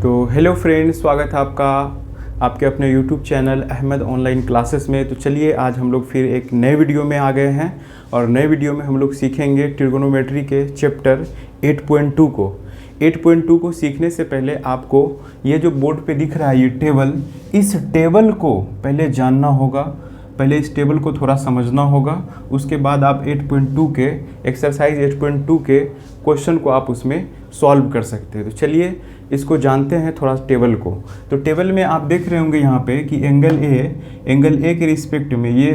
तो hello friends, स्वागत है आपका आपके अपने YouTube channel Ahmed online classes में। तो चलिए आज हम लोग फिर एक नए वीडियो में आ गए हैं और नए वीडियो में हम लोग सीखेंगे ट्रिगोनोमेट्री के चैप्टर 8.2 को। 8.2 को सीखने से पहले आपको ये जो बोर्ड पे दिख रहा है ये टेबल, इस टेबल को पहले जानना होगा, पहले इस टेबल को थोड़ा समझना होगा। उसके बाद आप 8.2 के एक्सरसाइज 8.2 के क्वेश्चन को आप उसमें सॉल्व कर सकते हैं। तो चलिए इसको जानते हैं थोड़ा टेबल को। तो टेबल में आप देख रहे होंगे यहाँ पे कि एंगल ए के रिस्पेक्ट में ये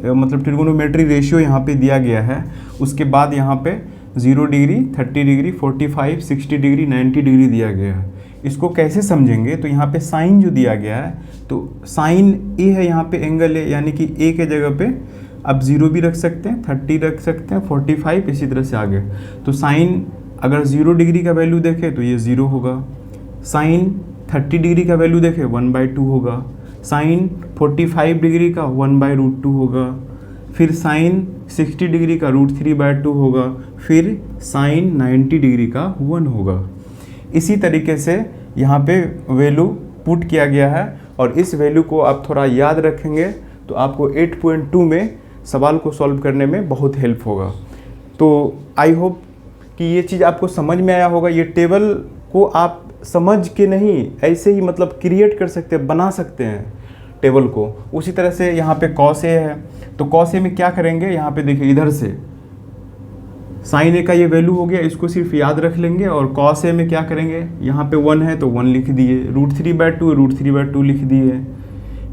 मतलब ट्रिगोनोमेट्री रेशियो यहाँ पे दिया गया है। उसके बाद यहाँ पे 0 डिग्री, 30 डिग्री, 45, 60 डिग्री, 90 डिग्री दिया गया है। इसको कैसे समझेंगे? तो यहाँ पे साइन जो दिया गया है, तो साइन ए है यहाँ पे एंगल ए, यानी कि ए के जगह पे आप 0 भी रख सकते हैं, 30 रख सकते हैं, 45 इसी तरह से आगे। तो साइन अगर 0 डिग्री का वैल्यू देखें तो ये 0 होगा। साइन 30 डिग्री का वैल्यू देखें 1/2 होगा। साइन 45 डिग्री का 1/√2 होगा। फिर साइन 60 डिग्री का √3/2 होगा। फिर साइन 90 डिग्री का 1 होगा। इसी तरीके से यहाँ पे वैल्यू पुट किया गया है और इस वैल्यू को आप थोड़ा याद रखेंगे तो आपको 8.2 में सवाल को सॉल्व करने में बहुत हेल्प होगा। तो आई होप कि ये चीज़ आपको समझ में आया होगा। ये टेबल को आप समझ के नहीं ऐसे ही मतलब क्रिएट कर सकते हैं, बना सकते हैं टेबल को। उसी तरह से यहाँ पे कॉस ए है, तो कॉस ए में क्या करेंगे, यहाँ पे देखिए इधर से साइन ए का ये वैल्यू हो गया, इसको सिर्फ याद रख लेंगे। और कॉस ए में क्या करेंगे, यहाँ पे 1 है तो 1 लिख दिए, √3/2 √3/2 लिख दिए।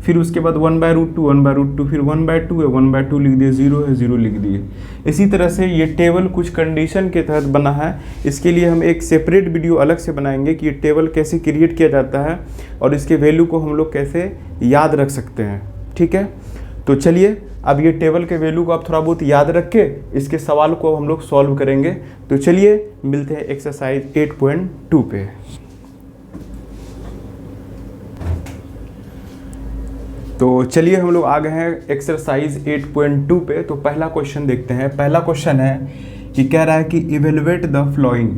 फिर उसके बाद 1/√2 1/√2, फिर 1/2 है 1/2 लिख दिए, 0 है 0 लिख दिए। इसी तरह से ये टेबल कुछ कंडीशन के तहत बना है। इसके लिए हम एक सेपरेट वीडियो अलग से बनाएंगे कि ये टेबल कैसे क्रिएट किया जाता है और इसके वैल्यू को हम लोग कैसे याद रख सकते हैं। ठीक है, तो चलिए अब ये टेबल के वैल्यू को आप थोड़ा बहुत याद रख के इसके सवाल को हम लोग सॉल्व करेंगे। तो चलिए मिलते हैं एक्सरसाइज 8.2 पे। तो चलिए हम लोग आ गए हैं एक्सरसाइज 8.2 पे। तो पहला क्वेश्चन देखते हैं। पहला क्वेश्चन है कि कह रहा है कि इवेलुएट द फ्लोइंग,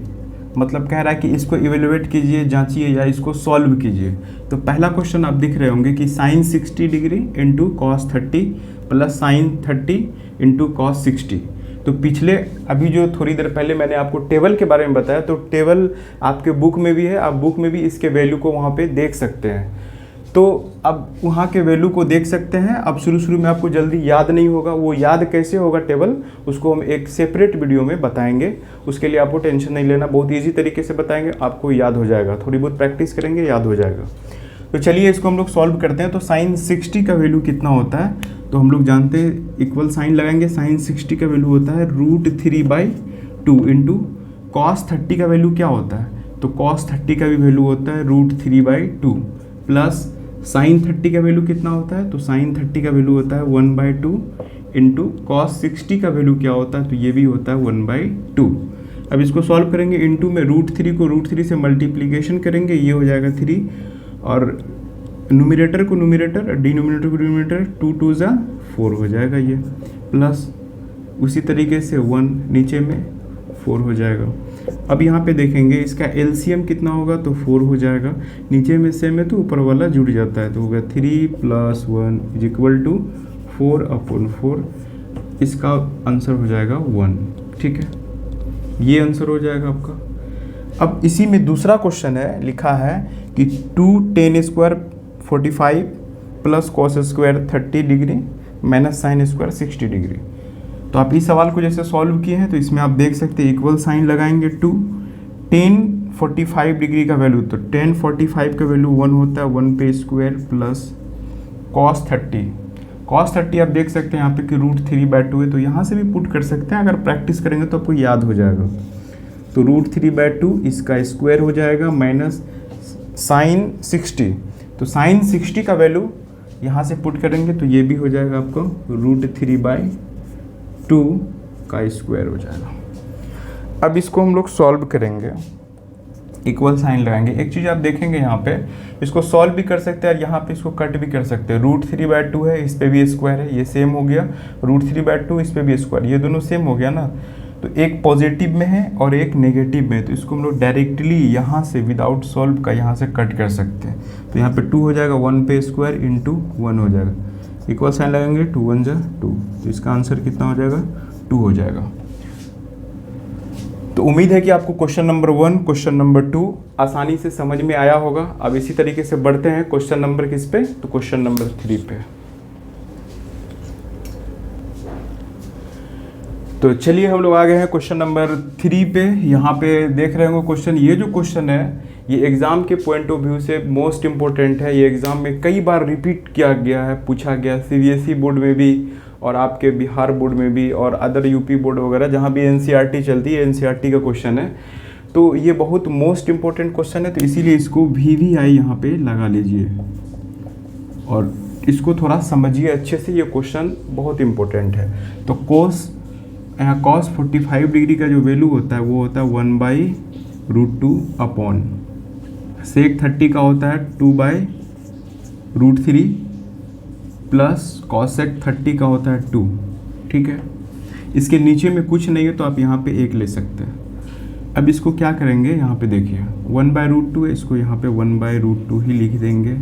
मतलब कह रहा है कि इसको इवेलुएट कीजिए, जांचिए या इसको सॉल्व कीजिए। तो पहला क्वेश्चन आप दिख रहे होंगे कि sine 60 degree into cos 30 plus sine 30 into cos 60। तो पिछले अभी जो थोड़ी देर पहले मैंने आपको टेबल के बारे में बताया, तो टेबल आपके बुक में भी है, आप बुक में भी इसके वैल्यू को वहाँ पे देख सकते हैं। तो अब वहाँ के वैल्यू को देख सकते हैं। अब शुरू में आपको जल्दी याद नहीं होगा, वो याद कैसे होगा टेबल, उसको हम एक सेपरेट वीडियो में बताएंगे। उसके लिए आपको टेंशन नहीं लेना, बहुत ईजी तरीके से बताएंगे, आपको याद हो जाएगा। थोड़ी बहुत प्रैक्टिस करेंगे, याद हो जाएगा। तो चलिए इसको हम लोग सॉल्व करते हैं। तो साइन 60 का वैल्यू कितना होता है, तो हम लोग जानते हैं, इक्वल साइन लगाएंगे। साइन 60 का वैल्यू होता है √3/2 इंटू कॉस 30 का वैल्यू क्या होता है, तो कॉस 30 का भी वैल्यू होता है √3/2 प्लस साइन 30 का वैल्यू कितना होता है, तो साइन 30 का वैल्यू होता है 1/2 इंटू कॉस 60 का वैल्यू क्या होता है, तो ये भी होता है 1/2। अब इसको सॉल्व करेंगे, इंटू में √3 को √3 से मल्टीप्लीकेशन करेंगे, ये हो जाएगा 3, और न्यूमरेटर को न्यूमरेटर, डिनोमिनेटर को डिनोमिनेटर, 2 2 जा 4 हो जाएगा ये, प्लस उसी तरीके से 1 नीचे में 4 हो जाएगा। अब यहाँ पे देखेंगे इसका एलसीएम कितना होगा, तो 4 हो जाएगा। नीचे में सेम है तो ऊपर वाला जुड़ जाता है, तो होगा 3 + 1 = 4/4। इसका आंसर हो जाएगा 1। ठीक है, ये आंसर हो जाएगा आपका। अब इसी में दूसरा क्वेश्चन है, लिखा है कि 2 tan² 45 plus cos² 30 degree minus sin² 60 degree. तो आप इस सवाल को जैसे सॉल्व किए हैं तो इसमें आप देख सकते हैं इक्वल साइन लगाएंगे। 2 tan 45 डिग्री का वैल्यू, तो tan 45 का वैल्यू 1 होता है, 1 पे स्क्वायर प्लस cos 30 आप देख सकते हैं यहाँ पे कि √3/2 है, तो यहाँ से भी पुट कर सकते हैं। अगर प्रैक्टिस करेंगे तो आपको याद हो जाएगा। तो √3/2 इसका स्क्वायर हो जाएगा माइनस साइन 60, तो साइन 60 का वैल्यू यहाँ से पुट करेंगे तो ये भी हो जाएगा आपको √3/2 का स्क्वायर हो जाएगा। अब इसको हम लोग सॉल्व करेंगे, इक्वल साइन लगाएंगे। एक चीज़ आप देखेंगे यहाँ पे, इसको सॉल्व भी कर सकते हैं और यहाँ पे इसको कट भी कर सकते हैं। √3/2 है, इस पे भी स्क्वायर है, ये सेम हो गया। √3/2 इस पे भी स्क्वायर, ये दोनों सेम हो गया ना। तो एक पॉजिटिव में है और एक नेगेटिव में है, तो इसको हम लोग डायरेक्टली यहाँ से विदाउट सॉल्व का यहाँ से कट कर सकते हैं। तो यहाँ पे 2 हो जाएगा, 1 पे स्क्वायर इंटू 1 हो जाएगा, इक्वल साइन लगाएंगे, 2 1 जा 2, तो इसका आंसर कितना हो जाएगा, 2 हो जाएगा। तो उम्मीद है कि आपको क्वेश्चन नंबर 1, क्वेश्चन नंबर 2 आसानी से समझ में आया होगा। अब इसी तरीके से बढ़ते हैं क्वेश्चन नंबर किस पे, तो क्वेश्चन नंबर 3 पे। तो चलिए हम लोग आ गए हैं क्वेश्चन नंबर 3 पे। यहाँ पे देख रहे होंगे क्वेश्चन, ये जो क्वेश्चन है ये एग्ज़ाम के पॉइंट ऑफ व्यू से मोस्ट इम्पोर्टेंट है। ये एग्ज़ाम में कई बार रिपीट किया गया है, पूछा गया, सीबीएसई बोर्ड में भी और आपके बिहार बोर्ड में भी और अदर यूपी बोर्ड वगैरह जहाँ भी एनसीईआरटी चलती है, एनसीईआरटी का क्वेश्चन है। तो ये बहुत मोस्ट इम्पोर्टेंट क्वेश्चन है, तो इसीलिए इसको VVI यहाँ पे लगा लीजिए और इसको थोड़ा समझिए अच्छे से। ये क्वेश्चन बहुत इम्पोर्टेंट है। तो यहाँ cos 45 डिग्री का जो वैल्यू होता है वो होता है 1/√2 अपॉन सेक 30 का होता है 2/√3 प्लस कॉसेक 30 का होता है 2। ठीक है, इसके नीचे में कुछ नहीं है तो आप यहाँ पे 1 ले सकते हैं। अब इसको क्या करेंगे, यहाँ पे देखिए 1/√2 है, इसको यहाँ पे 1/√2 ही लिख देंगे,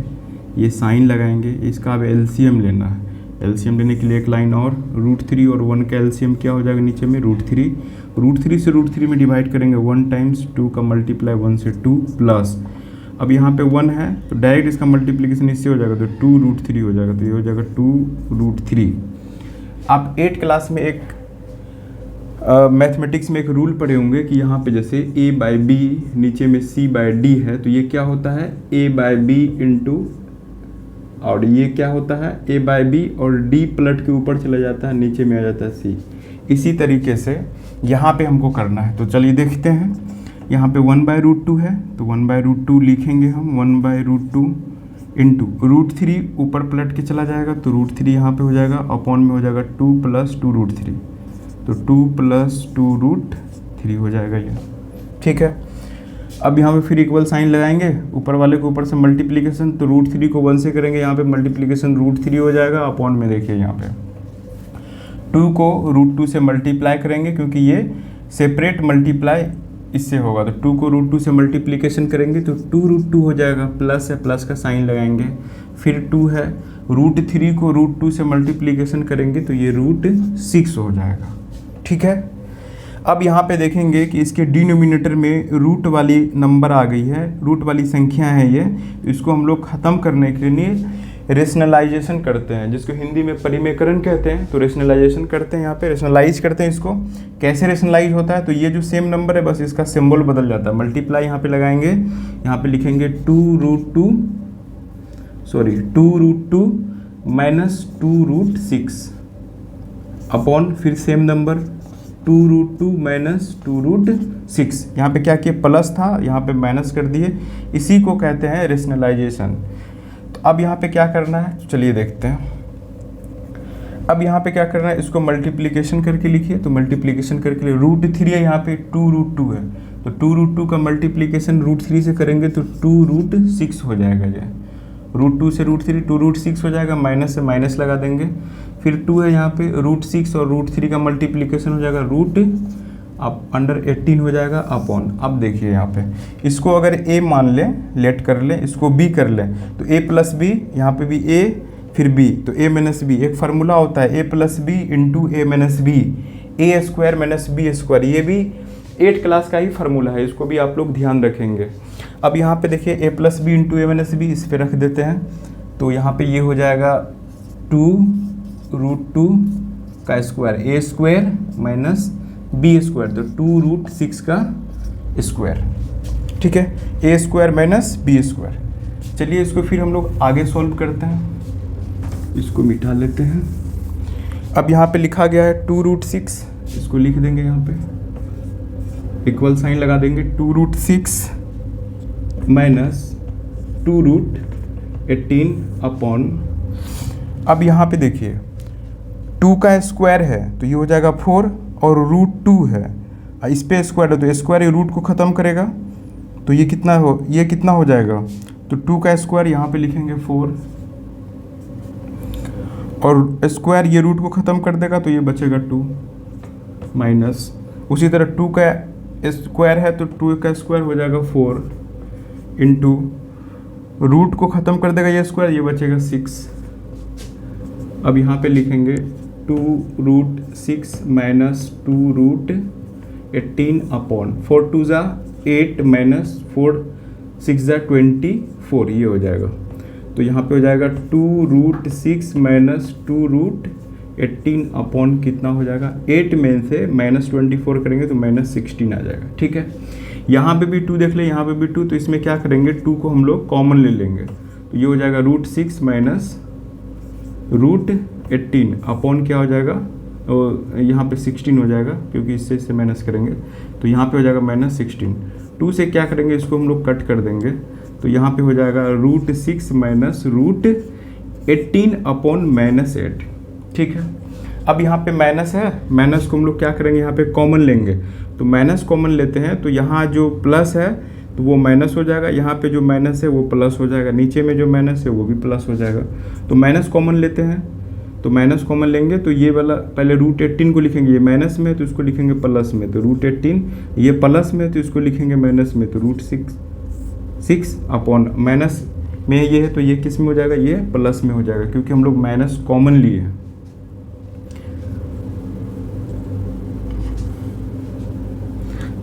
ये साइन लगाएंगे। इसका अब एलसीएम लेना है, एलसीएम लेने के लिए एक लाइन और √3 और 1 का एलसीएम क्या हो जाएगा नीचे में √3, √3 से √3 में डिवाइड करेंगे 1 टाइम्स 2 का मल्टीप्लाई 1 से 2 प्लस, अब यहाँ पे 1 है तो डायरेक्ट इसका मल्टीप्लिकेशन इससे हो जाएगा तो 2√3 हो जाएगा, तो ये हो जाएगा 2√3। आप 8 क्लास में एक मैथमेटिक्स में एक रूल पढ़े होंगे कि यहाँ पे जैसे a/b नीचे में c/d है, तो ये क्या होता है a/b इंटू, और ये क्या होता है a/b और d पलट के ऊपर चला जाता है, नीचे में आ जाता है c। इसी तरीके से यहाँ पे हमको करना है। तो चलिए देखते हैं, यहाँ पे 1/√2 है तो 1/√2 लिखेंगे हम, 1/√2 इंटू √3 ऊपर पलट के चला जाएगा तो √3 यहाँ पे हो जाएगा, अपॉन में हो जाएगा 2 + 2√3, तो 2 + 2√3 हो जाएगा ये। ठीक है, अब यहाँ पे फिर इक्वल साइन लगाएंगे, ऊपर वाले को ऊपर से मल्टीप्लिकेशन, तो √3 को 1 से करेंगे, यहाँ पे मल्टीप्लिकेशन √3 हो जाएगा, अपॉन में देखिए यहाँ पे 2 को √2 से मल्टीप्लाई करेंगे क्योंकि ये सेपरेट मल्टीप्लाई इससे होगा, तो 2 को √2 से मल्टीप्लिकेशन करेंगे तो 2√2 हो जाएगा, प्लस है, प्लस का साइन लगाएंगे, फिर 2 है, √3 को √2 से मल्टीप्लिकेशन करेंगे तो ये √6 हो जाएगा। ठीक है, अब यहाँ पे देखेंगे कि इसके डिनोमिनेटर में रूट वाली नंबर आ गई है, रूट वाली संख्या है ये, तो इसको हम लोग ख़त्म करने के लिए रेशनलाइजेशन करते हैं, जिसको हिंदी में परिमेकरण कहते हैं। तो रेशनलाइजेशन करते हैं, यहाँ पे रेशनलाइज करते हैं इसको। कैसे रेशनलाइज होता है, तो ये जो सेम नंबर है बस इसका सिंबल बदल जाता है, मल्टीप्लाई यहाँ पे लगाएंगे, यहाँ पे लिखेंगे 2√2 माइनस 2√6 अपॉन फिर सेम नंबर 2√2 माइनस 2√6। यहाँ पे क्या किए, प्लस था, यहाँ पे माइनस कर दिए, इसी को कहते हैं रेशनलाइजेशन। तो अब यहाँ पे क्या करना है, तो चलिए देखते हैं। अब यहाँ पे क्या करना है, इसको मल्टीप्लिकेशन करके लिखिए, तो मल्टीप्लिकेशन करके लिए √3 है, यहाँ पे 2√2 है, तो 2√2 का मल्टीप्लिकेशन √3 से करेंगे तो 2√6 हो जाएगा। ये √2 से √3 2√6 हो जाएगा, माइनस से माइनस लगा देंगे, फिर 2 है यहाँ पे, √6 और √3 का मल्टीप्लिकेशन हो जाएगा अब अंडर 18 हो जाएगा अपॉन। अब देखिए यहाँ पे इसको अगर a मान लें, लेट कर लें, इसको b कर लें, तो a + b, यहाँ पे भी a फिर b, तो a - b, एक फार्मूला होता है a + b into a - b, a² - b², ये भी 8 क्लास का ही फार्मूला है, इसको भी आप लोग ध्यान रखेंगे। अब यहाँ पे देखिए a + b into a - b, इस पर रख देते हैं, तो यहाँ पे ये हो जाएगा 2√2 का स्क्वायर, a² - b², तो 2√6 का स्क्वायर। ठीक है, a² - b²। चलिए इसको फिर हम लोग आगे सॉल्व करते हैं, इसको मिटा लेते हैं। अब यहाँ पे लिखा गया है 2√6, इसको लिख देंगे, यहाँ पे इक्वल साइन लगा देंगे, 2√6 माइनस 2√18 अपॉन। अब यहाँ पे देखिए 2 का स्क्वायर है तो ये हो जाएगा 4 और √2 है, इस पे स्क्वायर है तो स्क्वायर ये रूट को ख़त्म करेगा, तो ये कितना हो जाएगा, तो 2 का स्क्वायर यहाँ पे लिखेंगे 4 और स्क्वायर ये रूट को ख़त्म कर देगा तो ये बचेगा 2 माइनस उसी तरह 2 का स्क्वायर है तो 2 का स्क्वायर हो जाएगा 4 इंटू रूट को ख़त्म कर देगा ये स्क्वायर, ये बचेगा 6। अब यहाँ पे लिखेंगे 2√6 माइनस 2√18 अपॉन 4 2 ज़ा 8 माइनस 4 6 ज़ा 24, ये हो जाएगा। तो यहाँ पे हो जाएगा 2√6 माइनस 2√18 अपॉन कितना हो जाएगा, 8 में से -24 करेंगे तो -16 आ जाएगा। ठीक है, यहाँ पे भी 2 देख ले, यहाँ पे भी 2, तो इसमें क्या करेंगे 2 को हम लोग कॉमन ले लेंगे, तो ये हो जाएगा √6 माइनस √18 अपॉन क्या हो जाएगा, और यहाँ पे 16 हो जाएगा क्योंकि इससे माइनस करेंगे, तो यहाँ पे हो जाएगा -16। 2 से क्या करेंगे, इसको हम लोग कट कर देंगे, तो यहाँ पे हो जाएगा √6 माइनस √18 अपॉन -8। ठीक है, अब यहाँ पे माइनस है, माइनस को हम लोग क्या करेंगे, यहाँ पे कॉमन लेंगे, तो माइनस कॉमन लेते हैं, तो यहाँ जो प्लस है तो वो माइनस हो जाएगा, यहाँ पे जो माइनस है वो प्लस हो जाएगा, नीचे में जो माइनस है वो भी प्लस हो जाएगा। तो माइनस कॉमन लेते हैं, तो माइनस कॉमन लेंगे तो ये वाला पहले √18 को लिखेंगे, ये माइनस में है तो इसको लिखेंगे प्लस में, तो √18, ये प्लस में है तो इसको लिखेंगे माइनस में, तो √6 अपॉन माइनस में ये है तो ये किस में हो जाएगा, ये प्लस में हो जाएगा क्योंकि हम लोग माइनस कॉमन लिए हैं।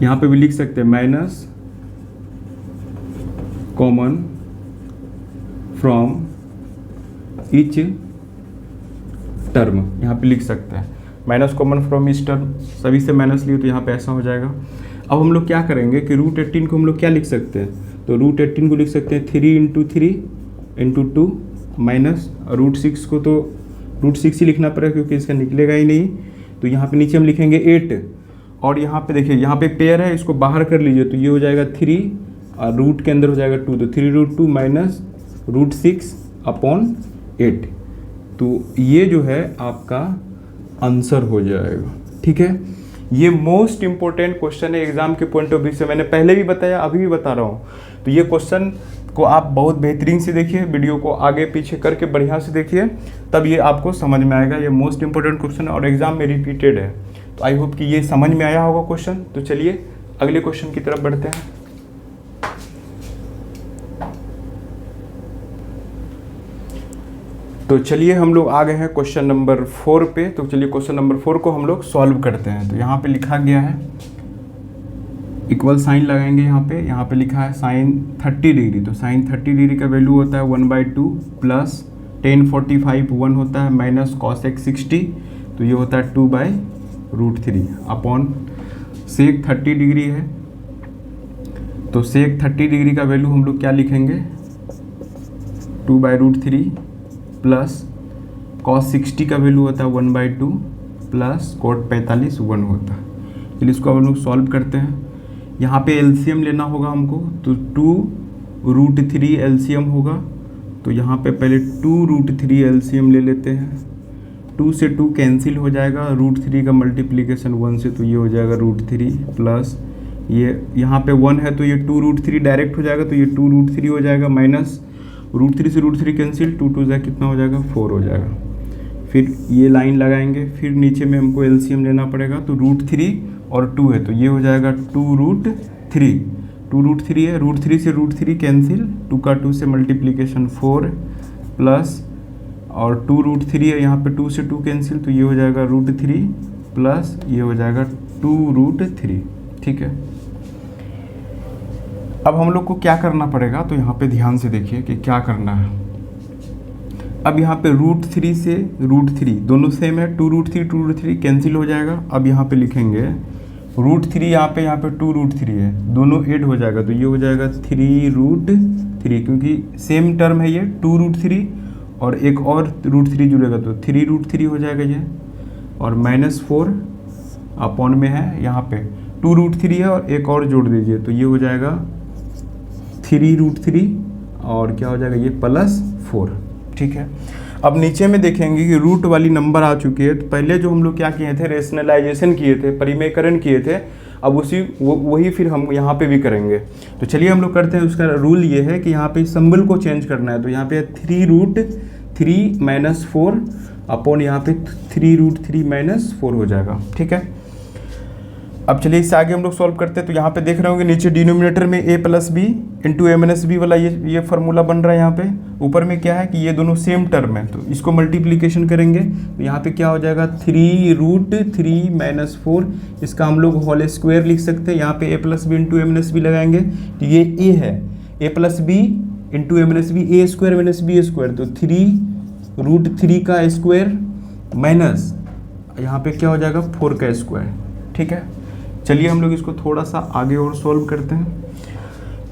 यहाँ पे भी लिख सकते हैं minus common from each term, यहाँ पे लिख सकते हैं minus common from each term, सभी से माइनस लिए तो यहाँ पे ऐसा हो जाएगा। अब हम लोग क्या करेंगे कि √18 को हम लोग क्या लिख सकते हैं, तो √18 को लिख सकते हैं 3 × 3 × 2 माइनस √6 को तो √6 ही लिखना पड़ेगा क्योंकि इसका निकलेगा ही नहीं, तो यहाँ पे नीचे हम लिखेंगे 8, और यहाँ पे देखिए यहाँ पे पेयर है, इसको बाहर कर लीजिए तो ये हो जाएगा 3 और रूट के अंदर हो जाएगा 2, तो 3√2 माइनस √6 अपॉन 8, तो ये जो है आपका आंसर हो जाएगा। ठीक है, ये मोस्ट इंपॉर्टेंट क्वेश्चन है एग्जाम के पॉइंट ऑफ व्यू से, मैंने पहले भी बताया अभी भी बता रहा हूँ। तो ये क्वेश्चन को आप बहुत बेहतरीन से देखिए, वीडियो को आगे पीछे करके बढ़िया से देखिए, तब ये आपको समझ में आएगा। ये मोस्ट इंपॉर्टेंट क्वेश्चन है और एग्जाम में रिपीटेड है, तो आई होप कि ये समझ में आया होगा क्वेश्चन। तो चलिए अगले क्वेश्चन की तरफ बढ़ते हैं। तो चलिए हम लोग आ गए हैं क्वेश्चन नंबर 4 पे। तो चलिए क्वेश्चन नंबर 4 को हम लोग सॉल्व करते हैं। तो यहाँ पे लिखा गया है, इक्वल साइन लगाएंगे यहाँ पे लिखा है साइन 30 डिग्री, तो साइन 30 डिग्री का वैल्यू होता है 1/2 प्लस tan 45 1 होता है माइनस cos x 60, तो ये होता है 2/√3 अपॉन सेक 30 डिग्री है, तो सेक 30 डिग्री का वैल्यू हम लोग क्या लिखेंगे 2/√3 प्लस cos 60 का वैल्यू होता है 1/2 प्लस cot 45 1 होता है। चलिए इसको हम लोग सॉल्व करते हैं। यहाँ पे एलसीएम लेना होगा हमको, तो 2√3 एलसीएम होगा, तो यहाँ पे पहले 2√3 एलसीएम ले लेते हैं। 2 से 2 कैंसिल हो जाएगा, √3 का मल्टीप्लिकेशन 1 से, तो ये हो जाएगा √3 प्लस ये यहाँ पे 1 है तो ये 2√3 डायरेक्ट हो जाएगा, तो ये 2√3 हो जाएगा माइनस √3 से √3 कैंसिल, 2 2 कितना हो जाएगा 4 हो जाएगा। फिर ये लाइन लगाएंगे, फिर नीचे में हमको एलसीएम लेना पड़ेगा, तो √3 और 2 है तो ये हो जाएगा 2√3 है, √3 से √3 कैंसिल, 2 का 2 से मल्टीप्लिकेशन 4 प्लस और 2√3 है, यहाँ पे 2 से 2 कैंसिल, तो ये हो जाएगा √3 प्लस ये हो जाएगा 2√3। ठीक है, अब हम लोग को क्या करना पड़ेगा, तो यहाँ पे ध्यान से देखिए कि क्या करना है। अब यहाँ पे √3 से √3 दोनों सेम है, 2√3 कैंसिल हो जाएगा। अब यहाँ पे लिखेंगे √3 यहाँ पे 2√3 है, दोनों ऐड हो जाएगा, तो ये हो जाएगा 3√3 क्योंकि सेम टर्म है ये 2√3 और एक और √3 जुड़ेगा तो 3√3 हो जाएगा ये, और -4 अपॉन में है यहाँ पे 2√3 है और एक और जोड़ दीजिए, तो ये हो जाएगा 3√3 और क्या हो जाएगा ये +4। ठीक है, अब नीचे में देखेंगे कि रूट वाली नंबर आ चुकी है, तो पहले जो हम लोग क्या किए थे रेशनलाइजेशन किए थे, परिमेयकरण किए थे, अब वही फिर हम यहाँ पे भी करेंगे। तो चलिए हम लोग करते हैं। उसका रूल ये है कि यहाँ पे सिंबल को चेंज करना है, तो यहाँ पे 3√3 -4 अपॉन यहाँ पे 3√3 -4 हो जाएगा। ठीक है, अब चलिए इससे आगे हम लोग सॉल्व करते हैं। तो यहाँ पे देख रहे होंगे नीचे डिनोमिनेटर में a plus B into A minus B वाला ये फार्मूला बन रहा है। यहाँ पे ऊपर में क्या है कि ये दोनों सेम टर्म है, तो इसको मल्टीप्लिकेशन करेंगे तो यहाँ पे क्या हो जाएगा 3√3 माइनस 4, इसका हम लोग होल स्क्वायर लिख सकते हैं। यहाँ पे a plus B into A minus B लगाएंगे तो ये a है, a plus B into A minus B, A square minus B square, तो 3√3 का स्क्वायर माइनस यहाँ पे क्या हो जाएगा 4 का स्क्वायर। ठीक है, चलिए हम लोग इसको थोड़ा सा आगे और सॉल्व करते हैं।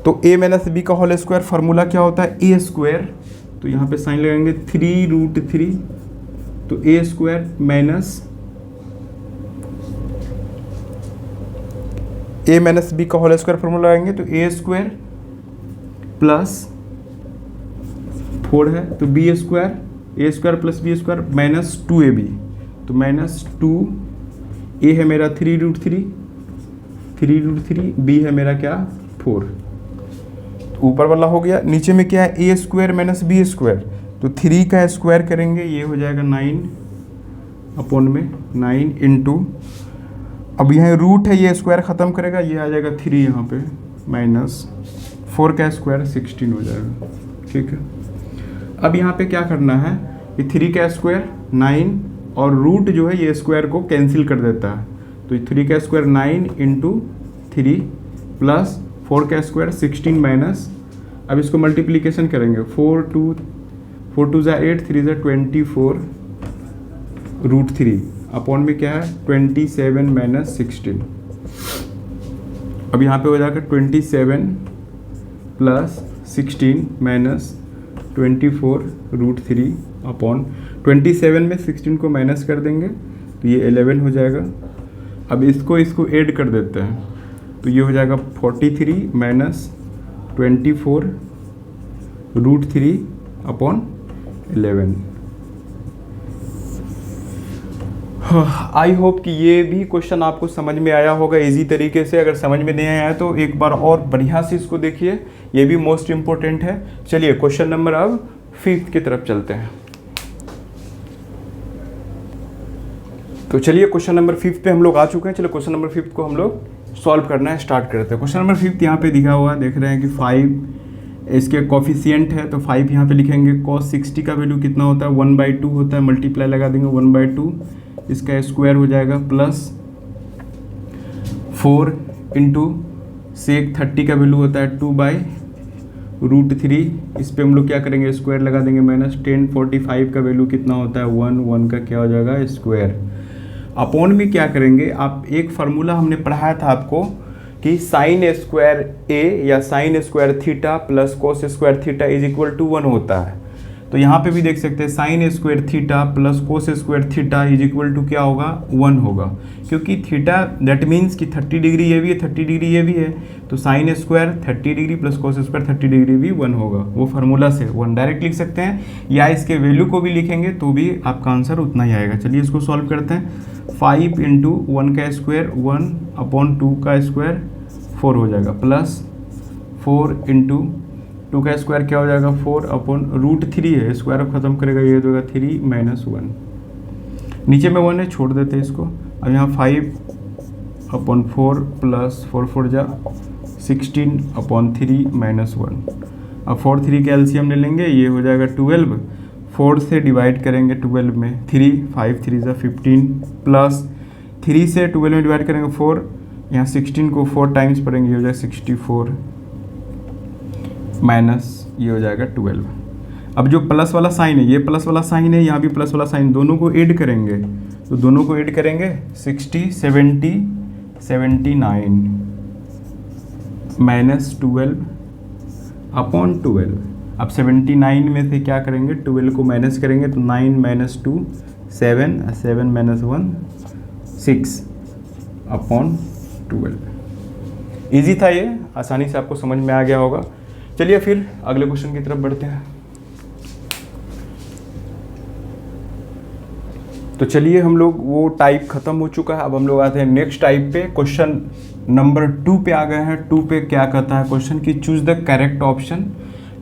तो a माइनस बी का होल स्क्वायर फार्मूला क्या होता है a स्क्वायर, तो यहाँ पे साइन लगाएंगे 3√3, तो a square minus a minus B का होल स्क्वायर फार्मूला लगाएंगे तो a स्क्वायर प्लस 4 है तो b square, a square plus b square minus 2ab, तो माइनस 2, a है मेरा 3√3, b है मेरा क्या 4, तो ऊपर वाला हो गया। नीचे में क्या है a square minus B square, तो 3 का स्क्वायर करेंगे ये हो जाएगा 9 इंटू, अब यहाँ रूट है ये स्क्वायर ख़त्म करेगा ये आ जाएगा 3 यहाँ पे माइनस 4 का स्क्वायर 16 हो जाएगा। ठीक है, अब यहाँ पे क्या करना है कि 3 का स्क्वायर 9 और रूट जो है ये स्क्वायर को कैंसिल कर देता है, तो 3 का स्क्वायर 9 इंटू 3 प्लस 4 का स्क्वायर 16 माइनस, अब इसको मल्टीप्लिकेशन करेंगे 4 2 ज़ा 8 3 ज़ा 24 √3 अपॉन में क्या है 27 माइनस 16। अब यहाँ पे हो जाएगा 27 प्लस 16 माइनस 24 √3 अपॉन 27 में 16 को माइनस कर देंगे तो ये 11 हो जाएगा। अब इसको ऐड कर देते हैं तो ये हो जाएगा 43 माइनस 24 √3 अपॉन 11। आई होप कि ये भी क्वेश्चन आपको समझ में आया होगा इजी तरीके से। अगर समझ में नहीं आया तो एक बार और बढ़िया से इसको देखिए, ये भी मोस्ट इम्पोर्टेंट है। चलिए क्वेश्चन नंबर अब 5 की तरफ चलते हैं। तो चलिए क्वेश्चन नंबर 5 पे हम लोग आ चुके हैं। चलिए क्वेश्चन नंबर 5 को हम लोग सॉल्व करना है स्टार्ट करते हैं। क्वेश्चन नंबर 5 यहाँ पे दिखा हुआ है, देख रहे हैं कि 5 इसके कोफिशिएंट है, तो 5 यहाँ पे लिखेंगे। cos 60 का वैल्यू कितना होता है 1/2 होता है, मल्टीप्लाई लगा देंगे 1/2, इसका स्क्वायर हो जाएगा प्लस 4 इंटू सेक 30 का वैल्यू होता है 2/√3, इस पे हम लोग क्या करेंगे स्क्वायर लगा देंगे माइनस 10 45 का वैल्यू कितना होता है 1 का क्या हो जाएगा स्क्वायर। अपॉन में क्या करेंगे आप, एक फार्मूला हमने पढ़ाया था आपको कि साइन स्क्वायर ए या sine square theta plus cos square theta is equal to 1 होता है। तो यहाँ पे भी देख सकते हैं sine square theta plus cos square theta is equal to क्या होगा 1 होगा, क्योंकि थीटा दैट मीन्स कि 30 डिग्री ये भी है 30 डिग्री ये भी है, तो sine square 30 degree plus cos square 30 degree भी 1 होगा। वो फार्मूला से 1 डायरेक्ट लिख सकते हैं या इसके वैल्यू को भी लिखेंगे तो भी आपका आंसर उतना ही आएगा। चलिए इसको सॉल्व करते हैं। 5 इंटू 1 का स्क्वायर 1/2 का स्क्वायर 4 हो जाएगा, प्लस 4 इंटू 2 का स्क्वायर क्या हो जाएगा 4/√3 है, स्क्वायर खत्म करेगा ये होगा 3 माइनस 1, नीचे में 1 है छोड़ देते हैं इसको। अब यहाँ 5/4 प्लस 4 4 जा 16/3 माइनस 1। अब 4 3 के एलसीएम ले लेंगे, ये हो जाएगा 12, 4 से डिवाइड करेंगे 12 में 3 5 3 जा 15 प्लस 3 से 12 में डिवाइड करेंगे 4, यहाँ 16 को 4 टाइम्स पढ़ेंगे ये हो जाएगा 64 माइनस ये हो जाएगा 12। अब जो प्लस वाला साइन है ये प्लस वाला साइन है, यहाँ भी प्लस वाला साइन, दोनों को ऐड करेंगे तो दोनों को ऐड करेंगे 60 70 79 माइनस 12/12। अब 79 में से क्या करेंगे 12 को माइनस करेंगे तो 9 माइनस 2 7 7 माइनस 1 6/12। ईजी था ये, आसानी से आपको समझ में आ गया होगा। चलिए फिर अगले क्वेश्चन की तरफ बढ़ते हैं। तो चलिए हम लोग वो टाइप खत्म हो चुका है, अब हम लोग आते हैं नेक्स्ट टाइप पे। क्वेश्चन नंबर 2 पे आ गए हैं। 2 पे क्या कहता है क्वेश्चन की चूज द करेक्ट ऑप्शन।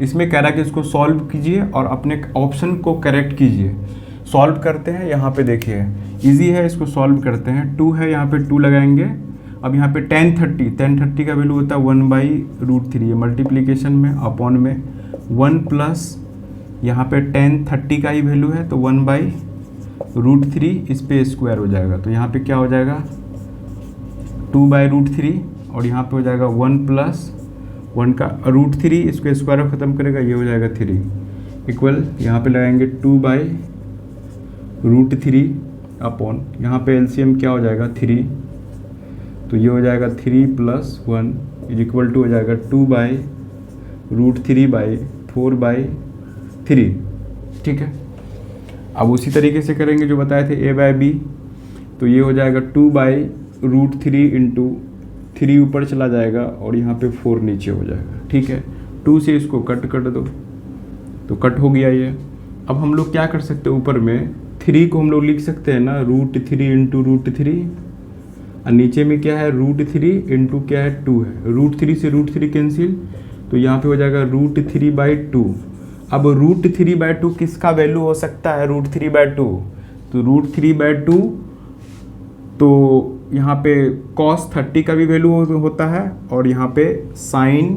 इसमें कह रहा है कि इसको सॉल्व कीजिए और अपने ऑप्शन को करेक्ट कीजिए। सॉल्व करते हैं, यहाँ पे देखिए इजी है, इसको सॉल्व करते हैं। 2 है यहाँ पे 2 लगाएंगे अब यहाँ पे tan 30 का वैल्यू होता है 1/√3, ये मल्टीप्लीकेशन में अपॉन में 1 प्लस यहाँ पे tan 30 का ही वैल्यू है तो 1/√3, इस पे स्क्वायर हो जाएगा, तो यहाँ पे क्या हो जाएगा 2/√3 और यहाँ पे हो जाएगा 1 प्लस 1 का √3, इसको स्क्वायर ख़त्म करेगा, ये हो जाएगा 3 इक्वल, यहाँ पे लगाएंगे 2/√3 अपॉन, यहाँ पे एलसीएम क्या हो जाएगा 3, तो ये हो जाएगा 3 + 1 इज इक्वल टू हो जाएगा 2/√3/4/3, ठीक है। अब उसी तरीके से करेंगे जो बताए थे a/b, तो ये हो जाएगा 2/√3 इंटू 3 ऊपर चला जाएगा और यहाँ पे 4 नीचे हो जाएगा, ठीक है। 2 से इसको कट कर दो तो कट हो गया ये। अब हम लोग क्या कर सकते हैं, ऊपर में 3 को हम लोग लिख सकते हैं ना √3 इंटू √3, और नीचे में क्या है √3 इंटू क्या है 2 है, √3 से √3 कैंसिल, तो यहाँ पे हो जाएगा √3/2। अब √3/2 किसका वैल्यू हो सकता है √3/2, तो √3/2 तो यहाँ पे cos 30 का भी वैल्यू होता है और यहाँ पे sin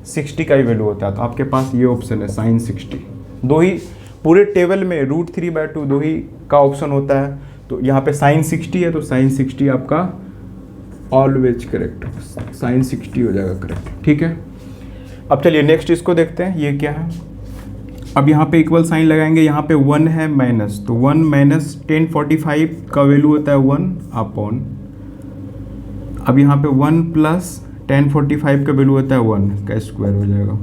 60 का भी वैल्यू होता है, तो आपके पास ये ऑप्शन है sin 60। दो ही पूरे टेबल में √3/2 दो ही का ऑप्शन होता है, तो यहाँ पे sin 60 है तो sin 60 आपका ऑलवेज करेक्ट, sin 60 हो जाएगा करेक्ट, ठीक है। अब चलिए नेक्स्ट इसको देखते हैं, ये क्या है। अब यहाँ पे इक्वल साइन लगाएंगे, यहाँ पे 1 है माइनस, तो 1 माइनस tan 45 का वैल्यू होता है 1 अपॉन, अब यहाँ पे 1 प्लस tan 45 का वैल्यू होता है 1 का स्क्वायर हो जाएगा,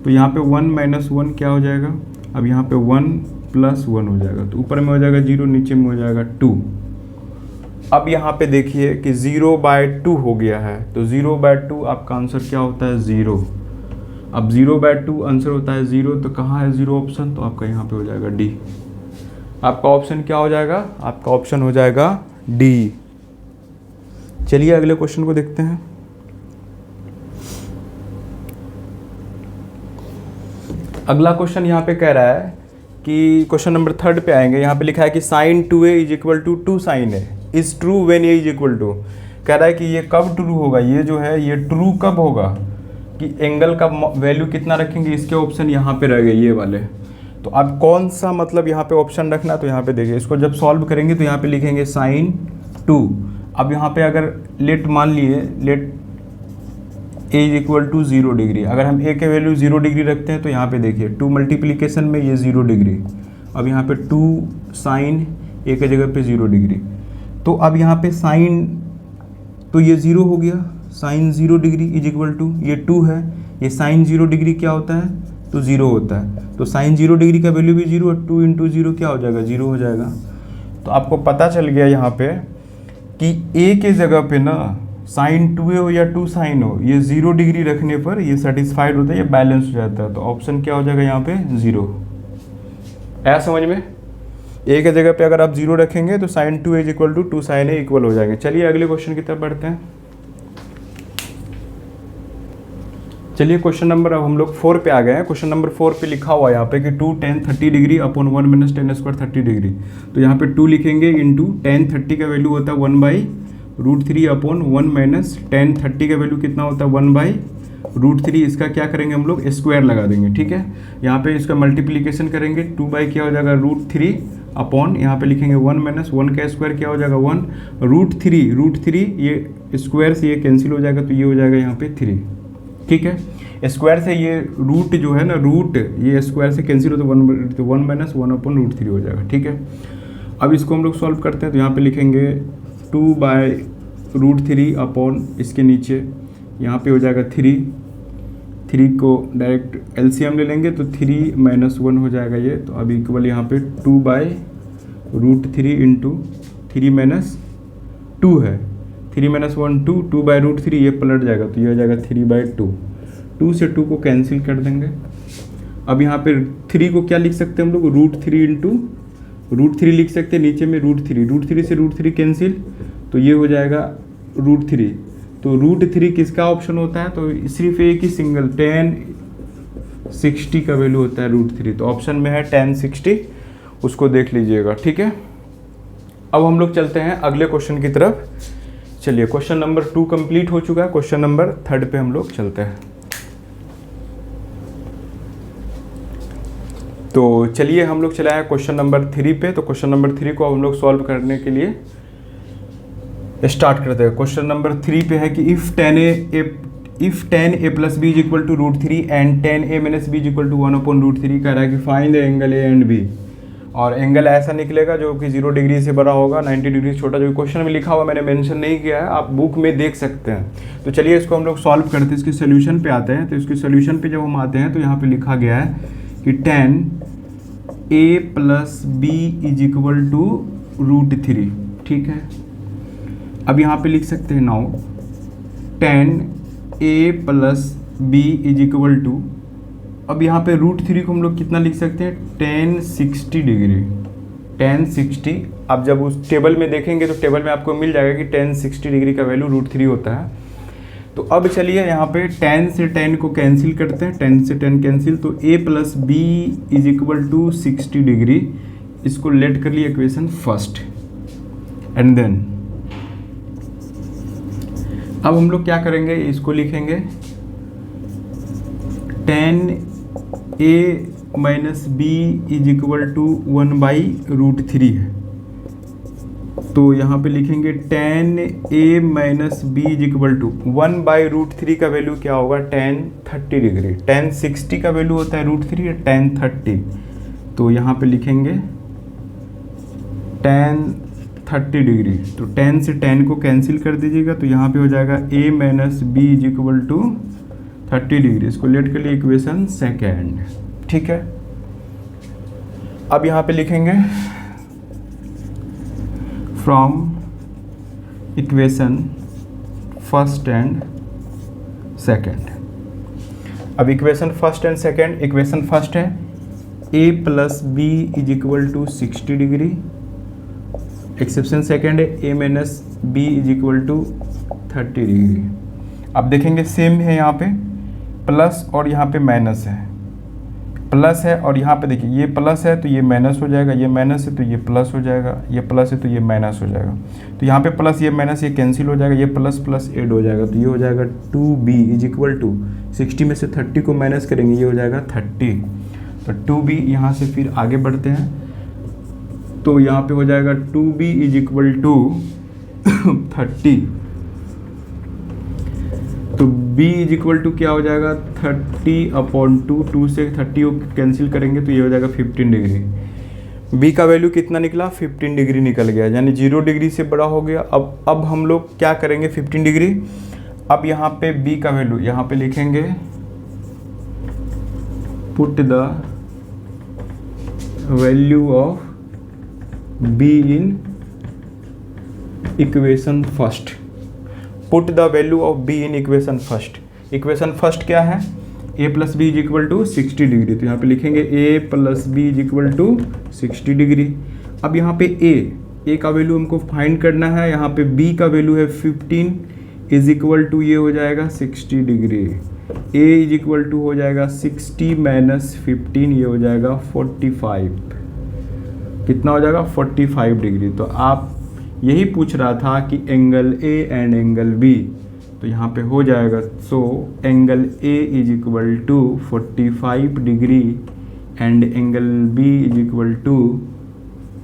तो यहाँ पे 1 माइनस 1 क्या हो जाएगा, अब यहाँ पे 1 प्लस 1 हो जाएगा, तो ऊपर में हो जाएगा 0, नीचे में हो जाएगा 2। अब यहाँ पे देखिए कि 0/2 हो गया है, तो 0/2 आपका आंसर क्या होता है 0। अब 0/2 आंसर होता है 0, तो कहाँ है 0 ऑप्शन, तो आपका यहाँ पे हो जाएगा डी। आपका ऑप्शन क्या हो जाएगा, आपका ऑप्शन हो जाएगा डी। चलिए अगले क्वेश्चन को देखते हैं। अगला क्वेश्चन यहाँ पे कह रहा है कि क्वेश्चन नंबर 3 पे आएंगे, यहाँ पे लिखा है कि sin 2a is equal to 2 sin a is true when a is equal to, कह रहा है कि ये कब ट्रू होगा, ये जो है ये ट्रू कब होगा कि एंगल का वैल्यू कितना रखेंगे, इसके ऑप्शन यहाँ पे रह गए ये वाले। तो अब कौन सा मतलब यहाँ पे ऑप्शन रखना, तो यहाँ पे देखिए इसको जब सॉल्व करेंगे तो यहाँ पे लिखेंगे sin 2। अब यहाँ पे अगर लेट मान लिए let a is equal to 0 degree, अगर हम a के वैल्यू 0 डिग्री रखते हैं तो यहाँ पे देखिए 2 मल्टीप्लीकेशन में ये 0 डिग्री, अब यहाँ पे 2 साइन a के जगह पे 0 डिग्री, तो अब यहाँ पे साइन तो ये 0 हो गया, sine 0 degree is equal to ये 2 है, ये साइन 0 डिग्री क्या होता है तो 0 होता है, तो साइन 0 डिग्री का वैल्यू भी 0 और 2 इंटू 0 क्या हो जाएगा 0 हो जाएगा। तो आपको पता चल गया यहाँ पे कि a के जगह पे ना साइन 2a हो या 2 साइन हो, ये 0 डिग्री रखने पर ये सेटिस्फाइड होता है, ये बैलेंस हो जाता है, तो ऑप्शन क्या हो जाएगा यहाँ पे 0। आया समझ में, a के जगह पे अगर आप 0 रखेंगे तो sine 2a is equal to 2 sine a equal हो जाएंगे। चलिए अगले क्वेश्चन की तरफ बढ़ते हैं। चलिए क्वेश्चन नंबर अब हम लोग 4 पे आ गए हैं। क्वेश्चन नंबर 4 पे लिखा हुआ है यहाँ पे कि 2 tan 30 degree upon 1 minus tan square 30 degree, तो यहाँ पे 2 लिखेंगे इंटू tan 30 का वैल्यू होता है 1/√3 अपॉन 1 माइनस tan 30 का वैल्यू कितना होता है 1/√3, इसका क्या करेंगे हम लोग स्क्वायर लगा देंगे, ठीक है। यहाँ पे इसका मल्टीप्लीकेशन करेंगे 2 बाई क्या हो जाएगा √3 अपॉन यहाँ पे लिखेंगे 1 माइनस 1 का स्क्वायर क्या हो जाएगा 1/√3 ये स्क्वायर से ये कैंसिल हो जाएगा, तो ये हो जाएगा यहाँ पे 3, ठीक है। स्क्वायर से ये रूट जो है ना रूट ये स्क्वायर से कैंसिल हो तो 1 माइनस 1/√3 हो जाएगा, ठीक है। अब इसको हम लोग सॉल्व करते हैं, तो यहाँ पे लिखेंगे 2/√3 अपॉन इसके नीचे यहाँ पे हो जाएगा 3 को डायरेक्ट एलसीएम ले लेंगे तो 3 माइनस 1 हो जाएगा ये, तो अब इक्वल यहाँ पे 2/√3 इंटू 3 माइनस 2 है, 3 माइनस 1 2/√3 ये पलट जाएगा, तो ये हो जाएगा 3/2, 2 से 2 को कैंसिल कर देंगे। अब यहाँ पे 3 को क्या लिख सकते हैं हम लोग √3 इंटू √3 लिख सकते हैं, नीचे में √3 से √3 कैंसिल, तो ये हो जाएगा √3, तो √3 किसका ऑप्शन होता है, तो सिर्फ एक ही सिंगल tan 60 का वैल्यू होता है √3, तो ऑप्शन में है tan 60, उसको देख लीजिएगा, ठीक है। अब हम लोग चलते हैं अगले क्वेश्चन की तरफ चलिए क्वेश्चन नंबर 2 कंप्लीट हो चुका है। क्वेश्चन नंबर 3 पे हम लोग चलते हैं। तो चलिए हम लोग चला है क्वेश्चन नंबर 3 पे। तो क्वेश्चन नंबर 3 को हम लोग सॉल्व करने के लिए स्टार्ट करते हैं। क्वेश्चन नंबर 3 पे है कि if 10a plus b is equal to √3 and 10a minus b is equal to 1/√3 कह रहा है कि find the angle A and B. और एंगल ऐसा निकलेगा जो कि 0 डिग्री से बड़ा होगा, 90 डिग्री से छोटा। जो क्वेश्चन में लिखा हुआ मैंने मेंशन नहीं किया है, आप बुक में देख सकते हैं। तो चलिए इसको हम लोग सॉल्व करते हैं, इसके सोल्यूशन पे आते हैं। तो इसके सोल्यूशन पे जब हम आते हैं तो यहाँ पे लिखा गया है कि 10a plus b is equal to √3। ठीक है, अब यहाँ पे लिख सकते हैं now 10a plus b is equal to, अब यहाँ पे √3 को हम लोग कितना लिख सकते हैं, 1060 डिग्री। 1060, अब जब उस टेबल में देखेंगे तो टेबल में आपको मिल जाएगा कि 1060 डिग्री का वैल्यू √3 होता है। तो अब चलिए यहाँ पे 10 से 10 को कैंसिल करते हैं, 10 से 10 कैंसिल, तो a plus b is equal to 60 degree. इसको लेट कर लिए इक्वेशन फर्स्ट। एंड देन अब हम लोग क्या करेंगे, इसको लिखेंगे 10a minus b is equal to 1/√3 है। तो यहाँ पे लिखेंगे 10a minus b is equal to 1/√3 का वैल्यू क्या होगा, 1030 डिग्री। 1060 का वैल्यू होता है √3 या 1030। तो यहाँ पे लिखेंगे 1030 डिग्री। तो 10 से 10 को कैंसिल कर दीजिएगा, तो यहाँ पे हो जाएगा a minus b is equal to 30 degree. इसको लेट कर लिए इक्वेशन सेकेंड। ठीक है, अब यहाँ पे लिखेंगे from equation first and second. अब equation first and second, equation first है a plus b is equal to 60 degree. Equation second है a minus b is equal to 30 degree. अब देखेंगे सेम है, यहाँ पे प्लस और यहाँ पे माइनस है, प्लस है और यहाँ पे देखिए ये प्लस है तो ये माइनस हो जाएगा, ये माइनस है तो ये प्लस हो जाएगा, ये प्लस है तो ये माइनस हो जाएगा। तो यहाँ पे प्लस ये माइनस ये कैंसिल हो जाएगा, ये प्लस प्लस ऐड हो जाएगा। तो ये हो जाएगा 2b इज इक्वल टू 60 में से 30 को माइनस करेंगे, ये हो जाएगा 30। तो 2b, यहाँ से फिर आगे बढ़ते हैं तो यहाँ पे हो जाएगा 2b इज इक्वल टू 30। तो b इज इक्वल टू क्या हो जाएगा, 30/2। 2 से 30 को कैंसिल करेंगे तो ये हो जाएगा 15 डिग्री। b का वैल्यू कितना निकला, 15 डिग्री निकल गया, यानी 0 डिग्री से बड़ा हो गया। अब हम लोग क्या करेंगे, 15 डिग्री। अब यहाँ पे b का वैल्यू यहाँ पे लिखेंगे, put the value of b in equation first. Put the value of b in equation first. Equation first क्या है, a plus b is equal to 60 degree. तो यहाँ पे लिखेंगे a plus b is equal to 60 degree. अब यहाँ पे a का वैल्यू हमको फाइंड करना है, यहाँ पे b का वैल्यू है 15 इज इक्वल टू ये हो जाएगा 60 degree. a is equal to हो जाएगा 60 माइनस 15, ये हो जाएगा 45। कितना हो जाएगा, 45 डिग्री। तो आप यही पूछ रहा था कि angle A and angle B, तो यहाँ पे हो जाएगा। So angle A is equal to 45 degree and angle B is equal to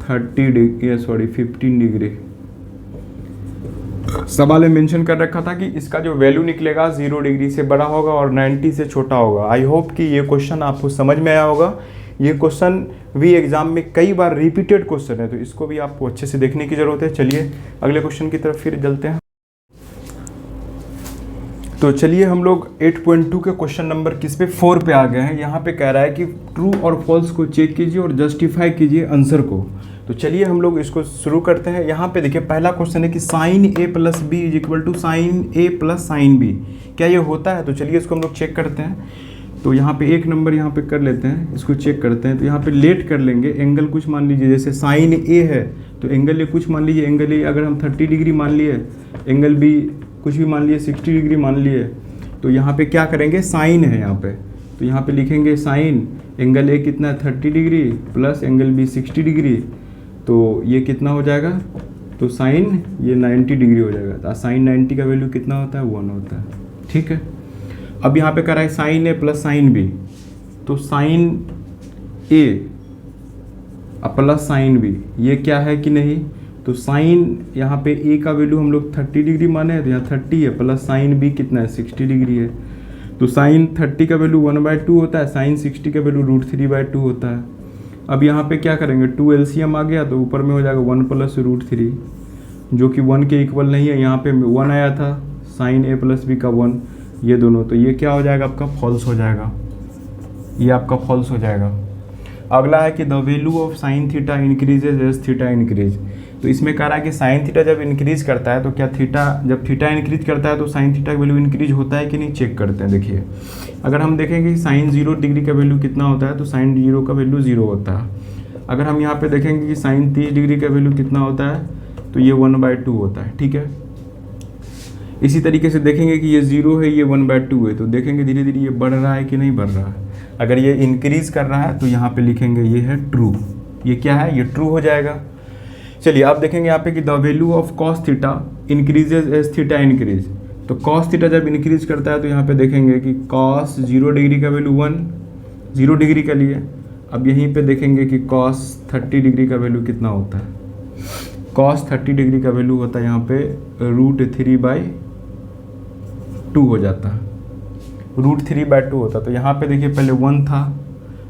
15 degree. सवाल में मेंशन कर रखा था कि इसका जो वैल्यू निकलेगा 0 डिग्री से बड़ा होगा और 90 से छोटा होगा। आई होप कि ये क्वेश्चन आपको समझ में आया होगा। ये क्वेश्चन भी एग्जाम में कई बार रिपीटेड क्वेश्चन है, तो इसको भी आपको अच्छे से देखने की जरूरत है। चलिए अगले क्वेश्चन की तरफ फिर चलते हैं। तो चलिए हम लोग 8.2 के क्वेश्चन नंबर किस पे 4 पे आ गए हैं। यहाँ पे कह रहा है कि ट्रू और फॉल्स को चेक कीजिए और जस्टिफाई कीजिए आंसर को। तो चलिए हम लोग इसको शुरू करते हैं। यहाँ पे देखिए पहला क्वेश्चन है कि sine a plus B is equal to sine a plus sine B, क्या ये होता है? तो चलिए इसको हम लोग चेक करते हैं। तो यहाँ पे एक नंबर यहाँ पे कर लेते हैं, इसको चेक करते हैं। तो यहाँ पे लेट कर लेंगे, एंगल कुछ मान लीजिए, जैसे साइन ए है तो एंगल ए कुछ मान लीजिए, एंगल ए अगर हम 30 डिग्री मान लिए, एंगल बी कुछ भी मान लिए 60 डिग्री मान लिए। तो यहाँ पे क्या करेंगे, साइन है यहाँ पे, तो यहाँ पे लिखेंगे साइन एंगल ए कितना है 30 degree plus angle B 60 degree. तो ये कितना हो जाएगा तो साइन ये 90 डिग्री हो जाएगा। तो साइन 90 का वैल्यू कितना होता है, 1 होता है। ठीक है, अब यहाँ पे कर रहा है साइन ए प्लस साइन बी, तो साइन ए प्लस साइन बी ये क्या है कि नहीं, तो साइन यहाँ पे ए का वैल्यू हम लोग 30 डिग्री माने हैं, तो यहाँ 30 है, प्लस साइन बी कितना है 60 डिग्री है। तो साइन 30 का वैल्यू 1/2 होता है, साइन 60 का वैल्यू √3/2 होता है। अब यहाँ पे क्या करेंगे, 2 LCM आ गया तो ऊपर में हो जाएगा 1 + √3 जो कि 1 के इक्वल नहीं है। यहाँ पे 1 आया था, साइन ए प्लस बी का 1, ये दोनों, तो ये क्या हो जाएगा आपका फॉल्स हो जाएगा, ये आपका फॉल्स हो जाएगा। अगला है कि the value of sine theta increases as theta increase. तो इसमें कह रहा है कि साइन थीटा जब इंक्रीज करता है तो क्या थीटा, जब थीटा इंक्रीज करता है तो साइन थीटा का वैल्यू इंक्रीज होता है कि नहीं, चेक करते हैं। देखिए अगर हम देखेंगे कि साइन 0 डिग्री का वैल्यू कितना होता है, तो साइन 0 का वैल्यू 0 होता है। अगर हम यहाँ पे देखेंगे कि साइन 30 डिग्री का वैल्यू कितना होता है, तो ये 1/2 होता है। ठीक है, इसी तरीके से देखेंगे कि ये 0 है, ये 1/2 है, तो देखेंगे धीरे धीरे ये बढ़ रहा है कि नहीं बढ़ रहा है। अगर ये इंक्रीज कर रहा है तो यहाँ पे लिखेंगे ये है ट्रू, ये क्या है, ये ट्रू हो जाएगा। चलिए आप देखेंगे यहाँ पे कि the value of cos theta increases as theta increase. तो कॉस थीटा जब इंक्रीज करता है तो यहाँ पे देखेंगे कि कॉस 0 डिग्री का वैल्यू 1, 0 डिग्री के लिए। अब यहीं पे देखेंगे कि कॉस 30 डिग्री का वैल्यू कितना होता है, कॉस 30 डिग्री का वैल्यू होता है यहाँ पे √3/2 हो जाता है, √3/2 होता है। तो यहाँ पे देखिए पहले 1 था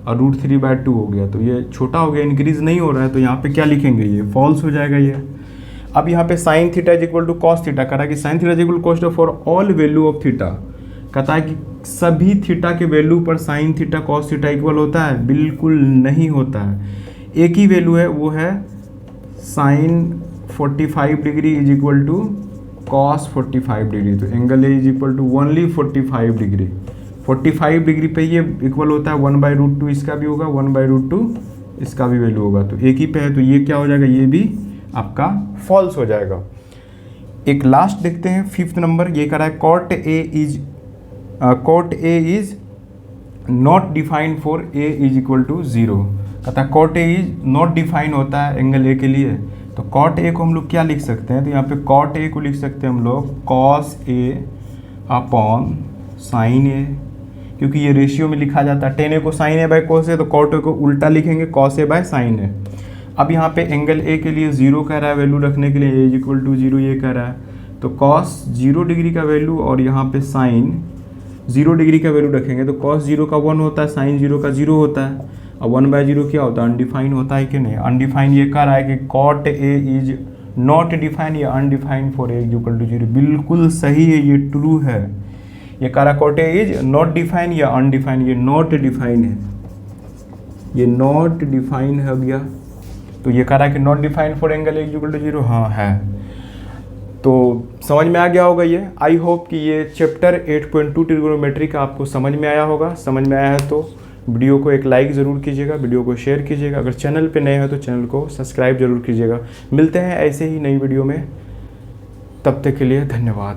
और √3/2 हो गया, तो ये छोटा हो गया, इंक्रीज नहीं हो रहा है, तो यहाँ पे क्या लिखेंगे, ये फॉल्स हो जाएगा ये। अब यहाँ पे sine theta is equal to cos theta कह रहा है कि sine theta is equal cos for all value of theta, कहता है कि सभी थीटा के वैल्यू पर sine theta cos theta equal होता है, बिल्कुल नहीं होता है। एक ही वैल्यू है, वो है sine 45 degree is equal to cos 45 degree. तो angle A is equal to only 45 degree, 45 degree पे ये इक्वल होता है 1/√2, इसका भी होगा 1/√2, इसका भी वैल्यू होगा, तो एक ही पे है, तो ये क्या हो जाएगा, ये भी आपका फॉल्स हो जाएगा। एक लास्ट देखते हैं 5th नंबर, ये कह रहा है cot A is not defined for A is equal to 0। कहता है cot A is not define होता है एंगल ए के लिए, तो कॉट ए को हम लोग क्या लिख सकते हैं, तो यहाँ पे कॉट ए को लिख सकते हैं हम लोग कॉस ए अपॉन साइन ए, क्योंकि ये रेशियो में लिखा जाता है। tan ए को sign A by cos A, तो कॉट ए को उल्टा लिखेंगे कॉस ए बाय साइन ए। अब यहाँ पे एंगल ए के लिए 0 कह रहा है वैल्यू रखने के लिए, ए इज इक्वल टू 0 ये कह रहा है, तो कॉस 0 डिग्री का वैल्यू और यहाँ पे साइन 0 डिग्री का वैल्यू रखेंगे, तो कॉस 0 का 1 होता है, साइन 0 का 0 होता है। अब 1/0 क्या होता है, अनडिफाइन होता है कि नहीं, अनडिफाइन ये कह रहा है कि cot A is not define या undefined for A is equal to 0, बिल्कुल सही है, ये ट्रू है। ये कह रहा cot A is not define या अनडिफाइन, ये नॉट डिफाइन है, ये नॉट डिफाइन हो गया। तो ये कह रहा है कि not define for angle is equal to 0, हाँ है। तो समझ में आ गया होगा ये। आई होप कि ये चैप्टर 8.2 ट्रिग्नोमेट्री का आपको समझ में आया होगा। समझ में आया है तो वीडियो को एक लाइक ज़रूर कीजिएगा, वीडियो को शेयर कीजिएगा। अगर चैनल पे नए हो तो चैनल को सब्सक्राइब जरूर कीजिएगा। मिलते हैं ऐसे ही नई वीडियो में, तब तक के लिए धन्यवाद।